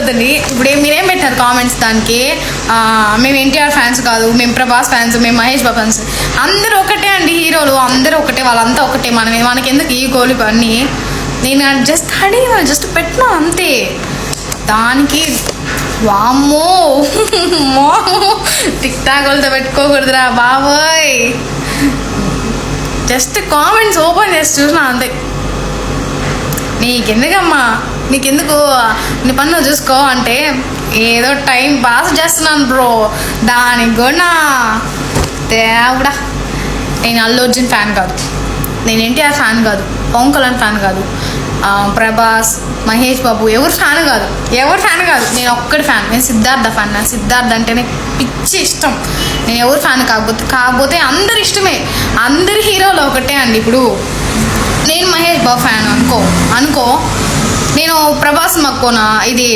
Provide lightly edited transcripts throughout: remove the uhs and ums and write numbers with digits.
అనుకోద్దండి. ఇప్పుడు మీరేం పెట్టారు కామెంట్స్ దానికి, మేము ఎన్టీఆర్ ఫ్యాన్స్ కాదు, మేము ప్రభాస్ ఫ్యాన్స్, మేము మహేష్ బాబు ఫ్యాన్స్. అందరూ ఒకటే అండి, హీరోలు అందరూ ఒకటే, వాళ్ళంతా ఒకటే. మనకి ఎందుకు ఈ గోలు అన్నీ? నేను జస్ట్ పెట్టినా అంతే. దానికి వామ్మో టిక్ టాక్ వాళ్ళతో పెట్టుకోకూడదురా బాబోయ్. జస్ట్ కామెంట్స్ ఓపెన్ చేసి చూసినా అంతే. నీకెందుకమ్మా, నీకెందుకు, నీ పన్ను చూసుకో అంటే ఏదో టైం పాస్ చేస్తున్నాను బ్రో. దానికి కూడా దేవుడా, నేను అల్లు అర్జున్ ఫ్యాన్ కాదు, నేను ఎన్టీఆర్ ఫ్యాన్ కాదు, పవన్ కళ్యాణ్ ఫ్యాన్ కాదు, ప్రభాస్, మహేష్ బాబు ఎవరు ఫ్యాన్ కాదు. నేను ఒక్కడి ఫ్యాన్, నేను సిద్ధార్థ ఫ్యాన్. నాకు సిద్ధార్థ అంటేనే పిచ్చి ఇష్టం. నేను ఎవరు ఫ్యాన్ కాకపోతే అందరు ఇష్టమే, అందరి హీరోలు ఒకటే అండి. ఇప్పుడు నేను మహేష్ బాబు ఫ్యాన్ అనుకో నేను ప్రభాస్ సినిమాకు ఇది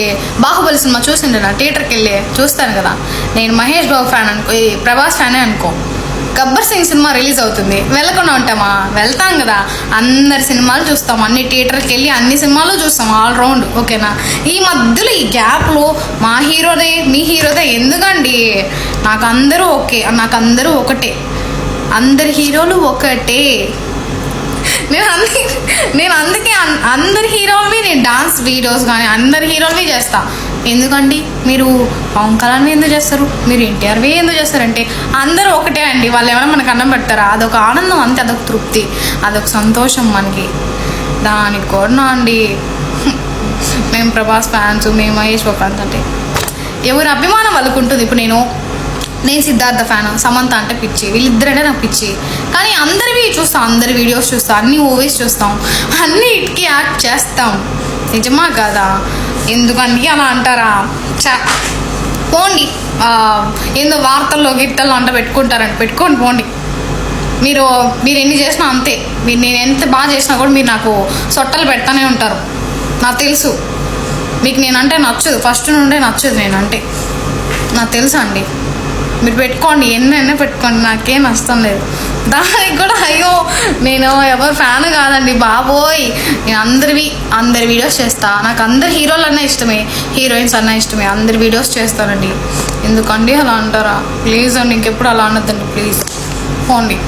బాహుబలి సినిమా చూసిండే, నా థియేటర్కి వెళ్ళి చూస్తాను కదా, నేను మహేష్ బాబు ఫ్యాన్ ప్రభాస్ ఫ్యానే అనుకో. గబ్బర్ సింగ్ సినిమా రిలీజ్ అవుతుంది, వెళ్ళకుండా ఉంటామా? వెళ్తాం కదా, అందరి సినిమాలు చూస్తాం, అన్ని థియేటర్కి వెళ్ళి అన్ని సినిమాలు చూస్తాం ఆల్రౌండ్. ఓకేనా? ఈ మధ్యలో ఈ గ్యాప్లో మా హీరోదే మీ హీరోదే ఎందుకండి? నాకు అందరూ ఒకటే, అందరి హీరోలు ఒకటే. నేను అందుకే అందరి హీరోలవి నేను డాన్స్ వీడియోస్ కానీ అందరి హీరోలవి చేస్తా. ఎందుకండి మీరు పవన్ కళ్యాణ్వి ఎందుకు చేస్తారు, మీరు ఎన్టీఆర్వి ఎందుకు చేస్తారంటే అందరూ ఒకటే అండి. వాళ్ళు ఏమైనా మనకు అన్నం పెడతారా? అదొక ఆనందం అంతే, అదొక తృప్తి, అదొక సంతోషం మనకి. దానికి కూడా అండి మేము ప్రభాస్ ఫ్యాన్స్, మేము మహేష్ బాబు ఫ్యాన్స్ అంటే ఎవరి అభిమానం వాళ్ళకు ఉంటుంది. ఇప్పుడు నేను సిద్ధార్థ ఫ్యాన్, సమంత అంటే పిచ్చి, వీళ్ళిద్దరంటే నాకు పిచ్చి. కానీ అందరివి చూస్తాం, అందరి వీడియోస్ చూస్తాం, అన్ని మూవీస్ చూస్తాం, అన్నిటికీ యాక్ట్ చేస్తాం. నిజమా కదా? ఎందుకండి అలా అంటారా? పోండి, ఏందో వార్తల్లో గిట్టల్లో అంట పెట్టుకుంటారంట, పెట్టుకోండి పోండి. మీరు ఎన్ని చేసినా అంతే. నేను ఎంత బాగా చేసినా కూడా మీరు నాకు సొట్టలు పెడతానే ఉంటారు, నాకు తెలుసు. మీకు నేనంటే నచ్చదు, ఫస్ట్ నుండే నచ్చదు నేనంటే, నాకు తెలుసు అండి. మీరు పెట్టుకోండి, ఎన్నైనా పెట్టుకోండి, నాకేం నష్టం లేదు. దానికి కూడా అయ్యో నేను ఎవరు ఫ్యాన్ కాదండి బాబోయ్. నేను అందరి వీడియోస్ చేస్తా, నాకు అందరు హీరోలు అన్నా ఇష్టమే, హీరోయిన్స్ అన్నా ఇష్టమే, అందరి వీడియోస్ చేస్తానండి. ఎందుకండి అలా అంటారా? ప్లీజ్ అండి, ఇంకెప్పుడు అలా అనొద్దండి ప్లీజ్, పోండి.